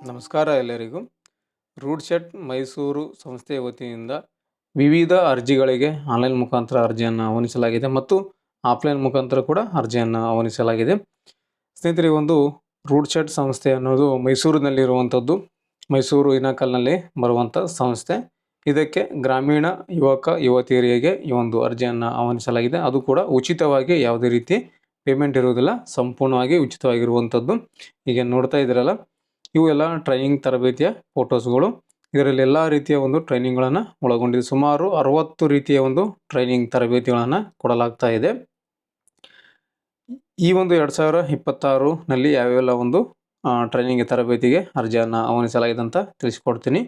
ನಮಸ್ಕಾರ ಎಲ್ಲರಿಗೂ. ರೂಡ್‌ಶೆಟ್ ಮೈಸೂರು ಸಂಸ್ಥೆಯ ವತಿಯಿಂದ ವಿವಿಧ ಅರ್ಜಿಗಳಿಗೆ ಆನ್‌ಲೈನ್ ಮುಖಾಂತರ ಅರ್ಜಿಯನ್ನು ಆಹ್ವಾನಿಸಲಾಗಿದೆ ಮತ್ತು ಆಫ್‌ಲೈನ್ ಮುಖಾಂತರ ಕೂಡ ಅರ್ಜಿಯನ್ನು ಆಹ್ವಾನಿಸಲಾಗಿದೆ. ಸ್ನೇಹಿತರೆ, ಒಂದು ರೂಡ್‌ಶೆಟ್ ಸಂಸ್ಥೆ ಅನ್ನೋದು ಮೈಸೂರಿನಲ್ಲಿರುವಂಥದ್ದು. ಮೈಸೂರು ಇನಕಲ್ನಲ್ಲಿ ಬರುವಂಥ ಸಂಸ್ಥೆ. ಇದಕ್ಕೆ ಗ್ರಾಮೀಣ ಯುವಕ ಯುವತಿಯರಿಗೆ ಈ ಒಂದು ಅರ್ಜಿಯನ್ನು ಆಹ್ವಾನಿಸಲಾಗಿದೆ. ಅದು ಕೂಡ ಉಚಿತವಾಗಿ, ಯಾವುದೇ ರೀತಿ ಪೇಮೆಂಟ್ ಇರುವುದಿಲ್ಲ, ಸಂಪೂರ್ಣವಾಗಿ ಉಚಿತವಾಗಿರುವಂಥದ್ದು. ಈಗ ನೋಡ್ತಾ ಇದ್ದೀರಲ್ಲ, ಇವು ಎಲ್ಲ ಟ್ರೈನಿಂಗ್ ತರಬೇತಿಯ ಫೋಟೋಸ್ಗಳು. ಇದರಲ್ಲಿ ಎಲ್ಲ ರೀತಿಯ ಒಂದು ಟ್ರೈನಿಂಗ್ಗಳನ್ನು ಒಳಗೊಂಡಿದೆ. ಸುಮಾರು 60 ರೀತಿಯ ಒಂದು ಟ್ರೈನಿಂಗ್ ತರಬೇತಿಗಳನ್ನು ಕೊಡಲಾಗ್ತಾ ಇದೆ. ಈ ಒಂದು 2026ನಲ್ಲಿ ಯಾವೆಲ್ಲ ಒಂದು ಟ್ರೈನಿಂಗ್ ತರಬೇತಿಗೆ ಅರ್ಜಿಯನ್ನು ಆಹ್ವಾನಿಸಲಾಗಿದೆ ಅಂತ ತಿಳಿಸ್ಕೊಡ್ತೀನಿ.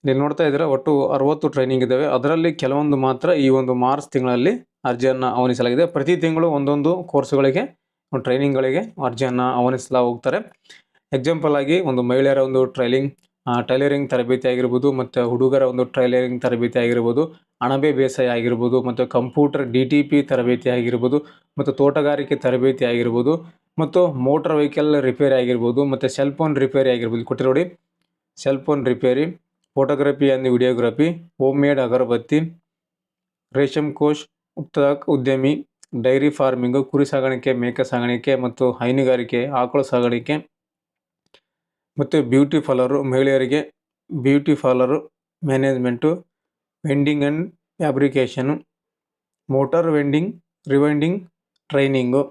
ಇಲ್ಲಿ ನೋಡ್ತಾ ಇದ್ದೀರಾ, ಒಟ್ಟು 60 ಟ್ರೈನಿಂಗ್ ಇದ್ದಾವೆ. ಅದರಲ್ಲಿ ಕೆಲವೊಂದು ಮಾತ್ರ ಈ ಒಂದು ಮಾರ್ಚ್ ತಿಂಗಳಲ್ಲಿ ಅರ್ಜಿಯನ್ನು ಆಹ್ವಾನಿಸಲಾಗಿದೆ. ಪ್ರತಿ ತಿಂಗಳು ಒಂದೊಂದು ಕೋರ್ಸ್ಗಳಿಗೆ, ಟ್ರೈನಿಂಗ್ಗಳಿಗೆ ಅರ್ಜಿಯನ್ನು ಆಹ್ವಾನಿಸ್ತಾ ಹೋಗ್ತಾರೆ. ಎಕ್ಸಾಂಪಲ್ ಆಗಿ ಒಂದು ಮಹಿಳೆಯರ ಒಂದು ಟೈಲರಿಂಗ್ ತರಬೇತಿ ಆಗಿರ್ಬೋದು, ಮತ್ತು ಹುಡುಗರ ಒಂದು ಟೈಲರಿಂಗ್ ತರಬೇತಿ ಆಗಿರ್ಬೋದು, ಅಣಬೆ ಬೇಸಾಯ ಆಗಿರ್ಬೋದು, ಮತ್ತು ಕಂಪ್ಯೂಟರ್ DTP ತರಬೇತಿ ಆಗಿರ್ಬೋದು, ಮತ್ತು ತೋಟಗಾರಿಕೆ ತರಬೇತಿ ಆಗಿರ್ಬೋದು, ಮತ್ತು ಮೋಟಾರ್ ವೆಹಿಕಲ್ ರಿಪೇರಿ ಆಗಿರ್ಬೋದು, ಮತ್ತು ಸೆಲ್ ಫೋನ್ ರಿಪೇರಿ ಆಗಿರ್ಬೋದು. ಕೊಟ್ಟಿರೋ ನೋಡಿ, ಸೆಲ್ ಫೋನ್ ರಿಪೇರಿ, photography and videography, home made ಅಗರಬತ್ತಿ, ರೇಷ್ಮೆ ಕೋಶ್ ಉದ್ಯಮಿ, ಡೈರಿ ಫಾರ್ಮಿಂಗು, ಕುರಿ ಸಾಗಾಣಿಕೆ, ಮೇಕೆ ಸಾಗಾಣಿಕೆ ಮತ್ತು ಹೈನುಗಾರಿಕೆ, ಆಕಳು ಸಾಗಾಣಿಕೆ, ಮತ್ತು ಬ್ಯೂಟಿ ಪಾರ್ಲರು, ಮಹಿಳೆಯರಿಗೆ beauty parlour management, welding and fabrication, motor rewinding training,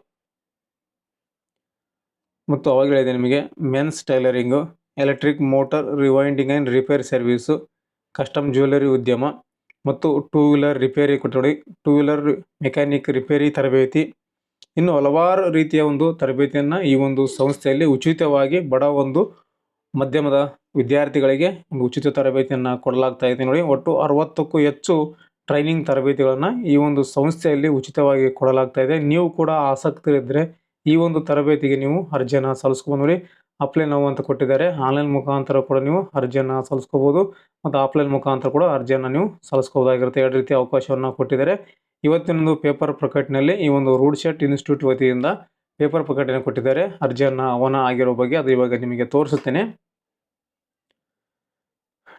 ಮತ್ತು ಅವಾಗ ಹೇಳಿದೆ ನಿಮಗೆ men's tailoring, electric motor rewinding and repair service, custom jewellery ಉದ್ಯಮ, ಮತ್ತು ಟೂ ವೀಲರ್ ರಿಪೇರಿ ಕೊಠಡಿ, ಟೂ ವೀಲರ್ ಮೆಕ್ಯಾನಿಕ್ ರಿಪೇರಿ ತರಬೇತಿ. ಇನ್ನು ಹಲವಾರು ರೀತಿಯ ಒಂದು ತರಬೇತಿಯನ್ನು ಈ ಒಂದು ಸಂಸ್ಥೆಯಲ್ಲಿ ಉಚಿತವಾಗಿ ಬಡ ಒಂದು ಮಧ್ಯಮದ ವಿದ್ಯಾರ್ಥಿಗಳಿಗೆ ಒಂದು ಉಚಿತ ತರಬೇತಿಯನ್ನು ಕೊಡಲಾಗ್ತಾ ಇದೆ. ನೋಡಿ, ಒಟ್ಟು 60ಕ್ಕೂ ಹೆಚ್ಚು ಟ್ರೈನಿಂಗ್ ತರಬೇತಿಗಳನ್ನು ಈ ಒಂದು ಸಂಸ್ಥೆಯಲ್ಲಿ ಉಚಿತವಾಗಿ ಕೊಡಲಾಗ್ತಾ ಇದೆ. ನೀವು ಕೂಡ ಆಸಕ್ತಿ ಇದ್ದರೆ ಈ ಒಂದು ತರಬೇತಿಗೆ ನೀವು ಅರ್ಜಿಯನ್ನು ಸಲ್ಲಿಸ್ಬೋದು. ನೋಡಿ, ಅಪ್ಲೈ ನಾವು ಅಂತ ಕೊಟ್ಟಿದ್ದಾರೆ. ಆನ್ಲೈನ್ ಮುಖಾಂತರ ಕೂಡ ನೀವು ಅರ್ಜಿಯನ್ನು ಸಲ್ಲಿಸ್ಕೋಬೋದು, ಮತ್ತು ಆಫ್ಲೈನ್ ಮುಖಾಂತರ ಕೂಡ ಅರ್ಜಿಯನ್ನು ನೀವು ಸಲ್ಲಿಸ್ಕೋಬೋದಾಗಿರುತ್ತೆ. 2 ರೀತಿಯ ಅವಕಾಶವನ್ನು ಕೊಟ್ಟಿದ್ದಾರೆ. ಇವತ್ತಿನೊಂದು ಪೇಪರ್ ಪ್ರಕಟಣೆಯಲ್ಲಿ ಈ ಒಂದು ರೂಡ್‌ಶೆಟ್ ಇನ್ಸ್ಟಿಟ್ಯೂಟ್ ವತಿಯಿಂದ ಪೇಪರ್ ಪ್ರಕಟಣೆ ಕೊಟ್ಟಿದ್ದಾರೆ. ಅರ್ಜಿಯನ್ನು ಆಹ್ವಾನ ಆಗಿರೋ ಬಗ್ಗೆ ಅದು ಇವಾಗ ನಿಮಗೆ ತೋರಿಸುತ್ತೇನೆ.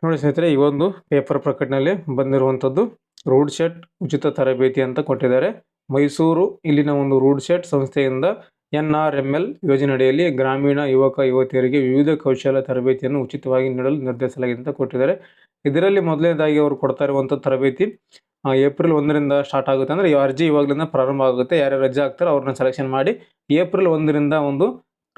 ನೋಡಿ ಸ್ನೇಹಿತರೆ, ಈ ಒಂದು ಪೇಪರ್ ಪ್ರಕಟಣೆಯಲ್ಲಿ ಬಂದಿರುವಂಥದ್ದು ರೂಡ್‌ಶೆಟ್ ಉಚಿತ ತರಬೇತಿ ಅಂತ ಕೊಟ್ಟಿದ್ದಾರೆ. ಮೈಸೂರು ಇಲ್ಲಿನ ಒಂದು ರೂಡ್‌ಶೆಟ್ ಸಂಸ್ಥೆಯಿಂದ NRML ಯೋಜನೆಯಡಿಯಲ್ಲಿ ಗ್ರಾಮೀಣ ಯುವಕ ಯುವತಿಯರಿಗೆ ವಿವಿಧ ಕೌಶಲ್ಯ ತರಬೇತಿಯನ್ನು ಉಚಿತವಾಗಿ ನೀಡಲು ನಿರ್ಧರಿಸಲಾಗಿದೆ ಅಂತ ಕೊಟ್ಟಿದ್ದಾರೆ. ಇದರಲ್ಲಿ ಮೊದಲನೇದಾಗಿ ಅವರು ಕೊಡ್ತಾ ಇರುವಂಥ ತರಬೇತಿ ಏಪ್ರಿಲ್ 1ರಿಂದ ಸ್ಟಾರ್ಟ್ ಆಗುತ್ತೆ. ಅಂದರೆ ಈ ಅರ್ಜಿ ಇವಾಗಲಿಂದ ಪ್ರಾರಂಭ ಆಗುತ್ತೆ. ಯಾರ್ಯಾರು ಅರ್ಜಿ ಆಗ್ತಾರೋ ಅವ್ರನ್ನ ಸೆಲೆಕ್ಷನ್ ಮಾಡಿ ಏಪ್ರಿಲ್ 1ರಿಂದ ಒಂದು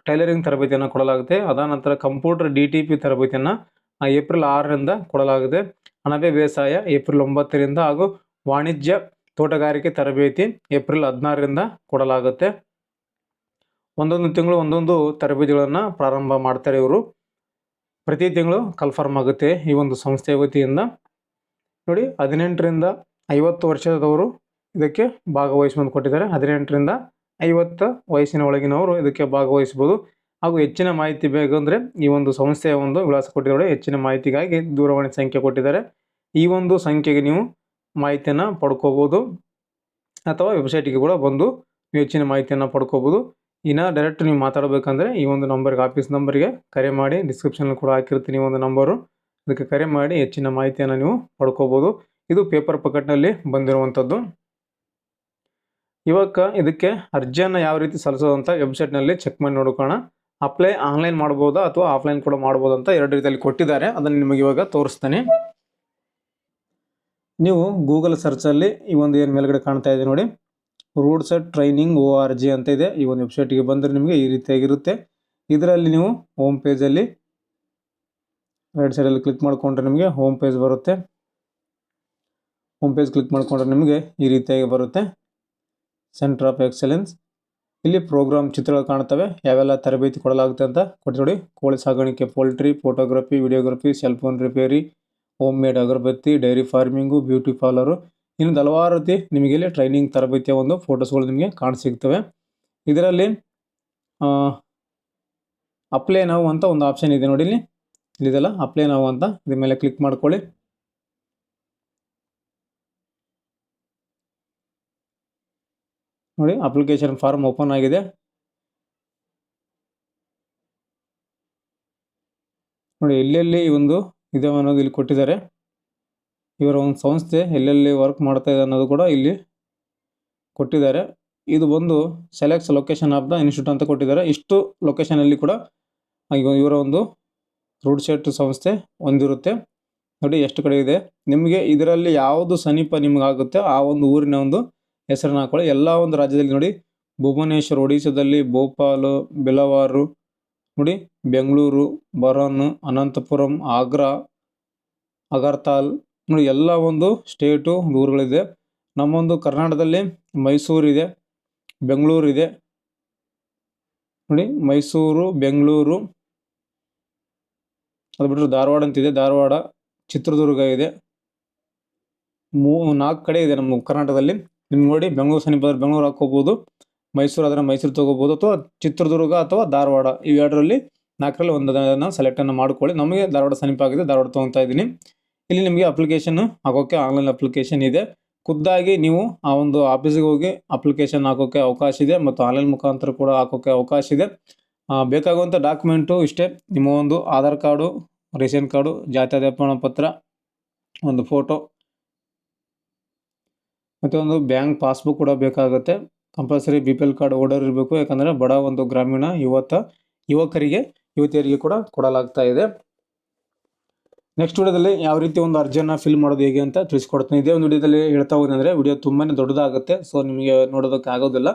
ಟೈಲರಿಂಗ್ ತರಬೇತಿಯನ್ನು ಕೊಡಲಾಗುತ್ತೆ. ಅದಾದ ನಂತರ ಕಂಪ್ಯೂಟರ್ DTP ತರಬೇತಿಯನ್ನು ಏಪ್ರಿಲ್ 6ರಿಂದ ಕೊಡಲಾಗಿದೆ. ಅಣಬೆ ಬೇಸಾಯ ಏಪ್ರಿಲ್ 9ರಿಂದ ಹಾಗೂ ವಾಣಿಜ್ಯ ತೋಟಗಾರಿಕೆ ತರಬೇತಿ ಏಪ್ರಿಲ್ 16ರಿಂದ ಕೊಡಲಾಗುತ್ತೆ. ಒಂದೊಂದು ತಿಂಗಳು ಒಂದೊಂದು ತರಬೇತಿಗಳನ್ನು ಪ್ರಾರಂಭ ಮಾಡ್ತಾರೆ ಇವರು. ಪ್ರತಿ ತಿಂಗಳು ಕನ್ಫರ್ಮ್ ಆಗುತ್ತೆ ಈ ಒಂದು ಸಂಸ್ಥೆಯ ವತಿಯಿಂದ. ನೋಡಿ, 18ರಿಂದ 50 ವರ್ಷದವರು ಇದಕ್ಕೆ ಭಾಗವಹಿಸುವಂತ ಕೊಟ್ಟಿದ್ದಾರೆ. 18ರಿಂದ 50 ವಯಸ್ಸಿನ ಒಳಗಿನವರು ಇದಕ್ಕೆ ಭಾಗವಹಿಸ್ಬೋದು. ಹಾಗೂ ಹೆಚ್ಚಿನ ಮಾಹಿತಿ ಬೇಕಂದರೆ ಈ ಒಂದು ಸಂಸ್ಥೆಯ ಒಂದು ವಿಳಾಸ ಕೊಟ್ಟಿದ್ದಾರೆ. ಹೆಚ್ಚಿನ ಮಾಹಿತಿಗಾಗಿ ದೂರವಾಣಿ ಸಂಖ್ಯೆ ಕೊಟ್ಟಿದ್ದಾರೆ. ಈ ಒಂದು ಸಂಖ್ಯೆಗೆ ನೀವು ಮಾಹಿತಿಯನ್ನು ಪಡ್ಕೋಬೋದು, ಅಥವಾ ವೆಬ್ಸೈಟಿಗೆ ಕೂಡ ಬಂದು ನೀವು ಹೆಚ್ಚಿನ ಮಾಹಿತಿಯನ್ನು ಪಡ್ಕೋಬೋದು. ಇನ್ನು ಡೈರೆಕ್ಟ್ ನೀವು ಮಾತಾಡಬೇಕಂದ್ರೆ ಈ ಒಂದು ನಂಬರ್ಗೆ, ಆಫೀಸ್ ನಂಬರ್ಗೆ ಕರೆ ಮಾಡಿ. ಡಿಸ್ಕ್ರಿಪ್ಷನ್ ಕೂಡ ಹಾಕಿರ್ತೀನಿ ಒಂದು ನಂಬರು, ಅದಕ್ಕೆ ಕರೆ ಮಾಡಿ ಹೆಚ್ಚಿನ ಮಾಹಿತಿಯನ್ನು ನೀವು ಪಡ್ಕೋಬೋದು. ಇದು ಪೇಪರ್ ಪ್ರಕಟಣೆಯಲ್ಲಿ ಬಂದಿರುವಂಥದ್ದು. ಇವಾಗ ಇದಕ್ಕೆ ಅರ್ಜಿಯನ್ನು ಯಾವ ರೀತಿ ಸಲ್ಲಿಸೋದು ಅಂತ ವೆಬ್ಸೈಟ್ನಲ್ಲಿ ಚೆಕ್ ಮಾಡಿ ನೋಡ್ಕೊಳ್ಳೋಣ. ಅಪ್ಲೈ ಆನ್ಲೈನ್ ಮಾಡ್ಬೋದಾ ಅಥವಾ ಆಫ್ಲೈನ್ ಕೂಡ ಮಾಡ್ಬೋದು ಅಂತ 2 ರೀತಿಯಲ್ಲಿ ಕೊಟ್ಟಿದ್ದಾರೆ. ಅದನ್ನು ನಿಮಗೆ ಇವಾಗ ತೋರಿಸ್ತಾನೆ. ನೀವು ಗೂಗಲ್ ಸರ್ಚಲ್ಲಿ ಈ ಒಂದು ಏನು ಮೇಲ್ಗಡೆ ಕಾಣ್ತಾ ಇದೆ ನೋಡಿ, ರೂಡ್‌ಶೆಟ್ ಟ್ರೈನಿಂಗ್ ORG ಅಂತ ಇದೆ. ಈ ಒಂದು ವೆಬ್ಸೈಟಿಗೆ ಬಂದರೆ ನಿಮಗೆ ಈ ರೀತಿಯಾಗಿರುತ್ತೆ. ಇದರಲ್ಲಿ ನೀವು ಹೋಮ್ ಪೇಜಲ್ಲಿ ರೈಟ್ ಸೈಡಲ್ಲಿ ಕ್ಲಿಕ್ ಮಾಡಿಕೊಂಡ್ರೆ ನಿಮಗೆ ಹೋಮ್ ಪೇಜ್ ಬರುತ್ತೆ. ಹೋಮ್ ಪೇಜ್ ಕ್ಲಿಕ್ ಮಾಡಿಕೊಂಡ್ರೆ ನಿಮಗೆ ಈ ರೀತಿಯಾಗಿ ಬರುತ್ತೆ. ಸೆಂಟರ್ ಆಫ್ ಎಕ್ಸಲೆನ್ಸ್, ಇಲ್ಲಿ ಪ್ರೋಗ್ರಾಮ್ ಚಿತ್ರಗಳು ಕಾಣ್ತವೆ, ಯಾವೆಲ್ಲ ತರಬೇತಿ ಕೊಡಲಾಗುತ್ತೆ ಅಂತ ಕೊಟ್ಟು. ಕೋಳಿ ಸಾಗಾಣಿಕೆ, poultry, photography, videography, cell phone ರಿಪೇರಿ, ಹೋಮ್ ಮೇಡ್ ಅಗರಬತ್ತಿ, ಡೈರಿ ಫಾರ್ಮಿಂಗು, ಬ್ಯೂಟಿ ಪಾರ್ಲರು, ಇನ್ನೊಂದು ಹಲವಾರು ರೀತಿ ನಿಮಗೆ ಇಲ್ಲಿ ಟ್ರೈನಿಂಗ್ ತರಬೇತಿಯ ಒಂದು ಫೋಟೋಸ್ಗಳು ನಿಮಗೆ ಕಾಣಸಿಗ್ತವೆ. ಇದರಲ್ಲಿ ಅಪ್ಲೈ ನಾವು ಅಂತ ಒಂದು ಆಪ್ಷನ್ ಇದೆ ನೋಡಿ, ಇಲ್ಲಿದೆಲ್ಲ ಅಪ್ಲೈ ನಾವು ಅಂತ, ಇದ್ರ ಮೇಲೆ ಕ್ಲಿಕ್ ಮಾಡ್ಕೊಳ್ಳಿ. ನೋಡಿ, ಅಪ್ಲಿಕೇಶನ್ ಫಾರ್ಮ್ ಓಪನ್ ಆಗಿದೆ. ನೋಡಿ ಎಲ್ಲೆಲ್ಲಿ ಈ ಒಂದು ಇದೆ ಅನ್ನೋದು ಇಲ್ಲಿ ಕೊಟ್ಟಿದ್ದಾರೆ. ಇವರ ಒಂದು ಸಂಸ್ಥೆ ಎಲ್ಲೆಲ್ಲಿ ವರ್ಕ್ ಮಾಡ್ತಾ ಇದೆ ಅನ್ನೋದು ಕೂಡ ಇಲ್ಲಿ ಕೊಟ್ಟಿದ್ದಾರೆ. ಇದು ಬಂದು selects location of the institute ಅಂತ ಕೊಟ್ಟಿದ್ದಾರೆ. ಇಷ್ಟು ಲೊಕೇಶನಲ್ಲಿ ಕೂಡ ಇವರ ಒಂದು ರೂಡ್ ಸೆಟ್ ಸಂಸ್ಥೆ ಹೊಂದಿರುತ್ತೆ. ನೋಡಿ ಎಷ್ಟು ಕಡೆ ಇದೆ. ನಿಮಗೆ ಇದರಲ್ಲಿ ಯಾವುದು ಸಮೀಪ ನಿಮ್ಗೆ ಆಗುತ್ತೆ ಆ ಒಂದು ಊರಿನ ಒಂದು ಹೆಸರನ್ನು ಹಾಕೊಳ್ಳಿ. ಎಲ್ಲ ಒಂದು ರಾಜ್ಯದಲ್ಲಿ ನೋಡಿ, ಭುವನೇಶ್ವರ್ ಒಡಿಶಾದಲ್ಲಿ, ಭೋಪಾಲ್, ಬೆಲವಾರು, ನೋಡಿ ಬೆಂಗಳೂರು, ಬರನ್, ಅನಂತಪುರಂ, ಆಗ್ರಾ, ಅಗರ್ತಾಲ್, ನೋಡಿ ಎಲ್ಲ ಒಂದು ಸ್ಟೇಟು ಊರುಗಳಿದೆ. ನಮ್ಮೊಂದು ಕರ್ನಾಟಕದಲ್ಲಿ ಮೈಸೂರು ಇದೆ, ಬೆಂಗಳೂರು ಇದೆ, ನೋಡಿ ಮೈಸೂರು, ಬೆಂಗಳೂರು, ಅದು ಬಿಟ್ಟರೆ ಧಾರವಾಡ ಅಂತಿದೆ, ಧಾರವಾಡ, ಚಿತ್ರದುರ್ಗ ಇದೆ. 4 ಕಡೆ ಇದೆ ನಮ್ಮ ಕರ್ನಾಟಕದಲ್ಲಿ. ನಿಮ್ಗೆ ನೋಡಿ ಬೆಂಗಳೂರು ಸಮೀಪ ಬೆಂಗಳೂರು ಹಾಕೋಬೋದು, ಮೈಸೂರು ಆದರೆ ಮೈಸೂರು ತೊಗೋಬೋದು, ಅಥವಾ ಚಿತ್ರದುರ್ಗ ಅಥವಾ ಧಾರವಾಡ ಇವೆರಡರಲ್ಲಿ 4ರಲ್ಲಿ ಒಂದನ್ನು ಸೆಲೆಕ್ಟನ್ನು ಮಾಡ್ಕೊಳ್ಳಿ. ನಮಗೆ ಧಾರವಾಡ ಸಮೀಪ ಆಗಿದೆ, ಧಾರವಾಡ ತೊಗೊತಾ ಇದ್ದೀನಿ. ಇಲ್ಲಿ ನಿಮಗೆ ಅಪ್ಲಿಕೇಶನ್ ಹಾಕೋಕ್ಕೆ ಆನ್ಲೈನ್ ಅಪ್ಲಿಕೇಶನ್ ಇದೆ. ಖುದ್ದಾಗಿ ನೀವು ಆ ಒಂದು ಆಫೀಸಿಗೆ ಹೋಗಿ ಅಪ್ಲಿಕೇಶನ್ ಹಾಕೋಕ್ಕೆ ಅವಕಾಶ ಇದೆ, ಮತ್ತು ಆನ್ಲೈನ್ ಮುಖಾಂತರ ಕೂಡ ಹಾಕೋಕ್ಕೆ ಅವಕಾಶ ಇದೆ. ಬೇಕಾಗುವಂಥ ಡಾಕ್ಯುಮೆಂಟು ಇಷ್ಟೇ: ನಿಮ್ಮ ಒಂದು ಆಧಾರ್ ಕಾರ್ಡು, ರೇಷನ್ ಕಾರ್ಡು, ಜಾತಿ ಆದಾಯ ಪ್ರಮಾಣಪತ್ರ, ಒಂದು ಫೋಟೋ, ಮತ್ತು ಒಂದು ಬ್ಯಾಂಕ್ ಪಾಸ್ಬುಕ್ ಕೂಡ ಬೇಕಾಗುತ್ತೆ. ಕಂಪಲ್ಸರಿ BPL ಕಾರ್ಡ್ ಓಡರ್ ಇರಬೇಕು, ಯಾಕಂದರೆ ಬಡ ಒಂದು ಗ್ರಾಮೀಣ ಯುವತಿಯರಿಗೆ ಕೂಡ ಕೊಡಲಾಗ್ತಾ ಇದೆ. ನೆಕ್ಸ್ಟ್ ವಿಡಿಯೋದಲ್ಲಿ ಯಾವ ರೀತಿ ಒಂದು ಅರ್ಜಿಯನ್ನು ಫಿಲ್ ಮಾಡೋದು ಹೇಗೆ ಅಂತ ತಿಳಿಸ್ಕೊಡ್ತೀನಿ. ಇದೇ ಒಂದು ವಿಡಿಯೋದಲ್ಲಿ ಹೇಳ್ತಾ ಹೋದಂದರೆ ವಿಡಿಯೋ ತುಂಬಾ ದೊಡ್ಡದಾಗುತ್ತೆ, ಸೊ ನಿಮಗೆ ನೋಡೋದಕ್ಕೆ ಆಗೋದಿಲ್ಲ.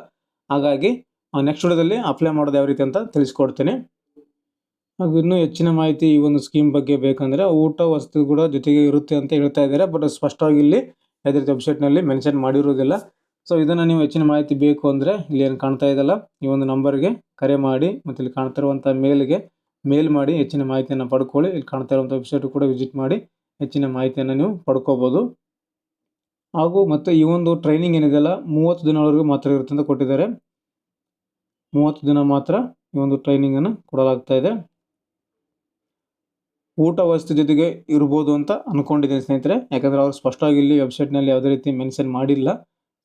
ಹಾಗಾಗಿ ನೆಕ್ಸ್ಟ್ ವಿಡಿಯೋದಲ್ಲಿ ಅಪ್ಲೈ ಮಾಡೋದು ಯಾವ ರೀತಿ ಅಂತ ತಿಳಿಸ್ಕೊಡ್ತೀನಿ. ಹಾಗೂ ಇನ್ನೂ ಹೆಚ್ಚಿನ ಮಾಹಿತಿ ಈ ಒಂದು ಸ್ಕೀಮ್ ಬಗ್ಗೆ ಬೇಕಂದರೆ ಊಟ ವಸತಿ ಕೂಡ ಜೊತೆಗೆ ಇರುತ್ತೆ ಅಂತ ಹೇಳ್ತಾ ಇದ್ದಾರೆ, ಬಟ್ ಸ್ಪಷ್ಟವಾಗಿ ಇಲ್ಲಿ ಯಾವುದೇ ರೀತಿ ವೆಬ್ಸೈಟ್ನಲ್ಲಿ ಮೆನ್ಷನ್ ಮಾಡಿರೋದಿಲ್ಲ. ಸೊ ಇದನ್ನು ನೀವು ಹೆಚ್ಚಿನ ಮಾಹಿತಿ ಬೇಕು ಅಂದರೆ ಇಲ್ಲಿ ಏನು ಕಾಣ್ತಾ ಇದೆಯಲ್ಲ ಈ ಒಂದು ನಂಬರ್ಗೆ ಕರೆ ಮಾಡಿ, ಮತ್ತು ಇಲ್ಲಿ ಕಾಣ್ತಾ ಇರುವಂಥ ಮೇಲ್ಗೆ ಮೇಲ್ ಮಾಡಿ ಹೆಚ್ಚಿನ ಮಾಹಿತಿಯನ್ನು ಪಡ್ಕೊಳ್ಳಿ. ಇಲ್ಲಿ ಕಾಣ್ತಾ ಇರುವಂಥ ವೆಬ್ಸೈಟ್ ಕೂಡ ವಿಸಿಟ್ ಮಾಡಿ ಹೆಚ್ಚಿನ ಮಾಹಿತಿಯನ್ನು ನೀವು ಪಡ್ಕೋಬೋದು. ಹಾಗೂ ಮತ್ತು ಈ ಒಂದು ಟ್ರೈನಿಂಗ್ ಏನಿದೆಯಲ್ಲ 30 ದಿನವರೆಗೂ ಮಾತ್ರ ಇರುತ್ತೆ ಅಂತ ಕೊಟ್ಟಿದ್ದಾರೆ. 30 ದಿನ ಮಾತ್ರ ಈ ಒಂದು ಟ್ರೈನಿಂಗನ್ನು ಕೊಡಲಾಗ್ತಾ ಇದೆ. ಊಟ ವಸತಿ ಜೊತೆಗೆ ಇರ್ಬೋದು ಅಂತ ಅಂದ್ಕೊಂಡಿದ್ದೀನಿ ಸ್ನೇಹಿತರೆ, ಯಾಕಂದರೆ ಅವರು ಸ್ಪಷ್ಟವಾಗಿ ಇಲ್ಲಿ ವೆಬ್ಸೈಟ್ನಲ್ಲಿ ಯಾವುದೇ ರೀತಿ ಮೆನ್ಷನ್ ಮಾಡಿಲ್ಲ.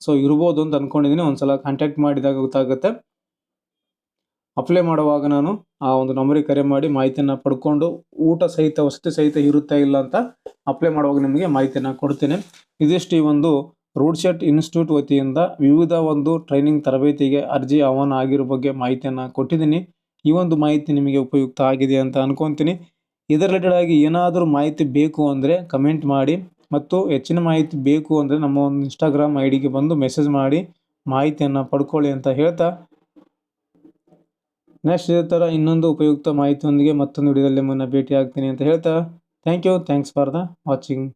ಸೊ ಇರ್ಬೋದು ಅಂತ ಅಂದ್ಕೊಂಡಿದ್ದೀನಿ. ಒಂದ್ಸಲ ಕಾಂಟ್ಯಾಕ್ಟ್ ಮಾಡಿದಾಗ ಗೊತ್ತಾಗುತ್ತೆ. ಅಪ್ಲೈ ಮಾಡುವಾಗ ನಾನು ಆ ಒಂದು ನಂಬರಿಗೆ ಕರೆ ಮಾಡಿ ಮಾಹಿತಿಯನ್ನು ಪಡ್ಕೊಂಡು ಊಟ ಸಹಿತ ವಸತಿ ಸಹಿತ ಇರುತ್ತಾ ಇಲ್ಲ ಅಂತ ಅಪ್ಲೈ ಮಾಡುವಾಗ ನಿಮಗೆ ಮಾಹಿತಿಯನ್ನು ಕೊಡ್ತೇನೆ. ಇದಿಷ್ಟು ಈ ಒಂದು ರೂಡ್ ಸೆಟ್ ಇನ್ಸ್ಟಿಟ್ಯೂಟ್ ವತಿಯಿಂದ ವಿವಿಧ ಒಂದು ಟ್ರೈನಿಂಗ್ ತರಬೇತಿಗೆ ಅರ್ಜಿ ಆಹ್ವಾನ ಆಗಿರೋ ಬಗ್ಗೆ ಮಾಹಿತಿಯನ್ನು ಕೊಟ್ಟಿದ್ದೀನಿ. ಈ ಒಂದು ಮಾಹಿತಿ ನಿಮಗೆ ಉಪಯುಕ್ತ ಆಗಿದೆ ಅಂತ ಅನ್ಕೊತೀನಿ. ಇದರ ರಿಲೇಟೆಡ್ ಆಗಿ ಏನಾದರೂ ಮಾಹಿತಿ ಬೇಕು ಅಂದರೆ ಕಮೆಂಟ್ ಮಾಡಿ, ಮತ್ತು ಹೆಚ್ಚಿನ ಮಾಹಿತಿ ಬೇಕು ಅಂದರೆ ನಮ್ಮ ಒಂದು ಇನ್ಸ್ಟಾಗ್ರಾಮ್ ಐಡಿಗೆ ಬಂದು ಮೆಸೇಜ್ ಮಾಡಿ ಮಾಹಿತಿಯನ್ನು ಪಡ್ಕೊಳ್ಳಿ ಅಂತ ಹೇಳ್ತಾ, ನೆಕ್ಸ್ಟ್ ಇದೇ ಥರ ಇನ್ನೊಂದು ಉಪಯುಕ್ತ ಮಾಹಿತಿಯೊಂದಿಗೆ ಮತ್ತೊಂದು ವಿಡಿಯೋದಲ್ಲಿ ಭೇಟಿ ಆಗ್ತೀನಿ ಅಂತ ಹೇಳ್ತಾ, ಥ್ಯಾಂಕ್ಸ್ ಫಾರ್ ದ ವಾಚಿಂಗ್.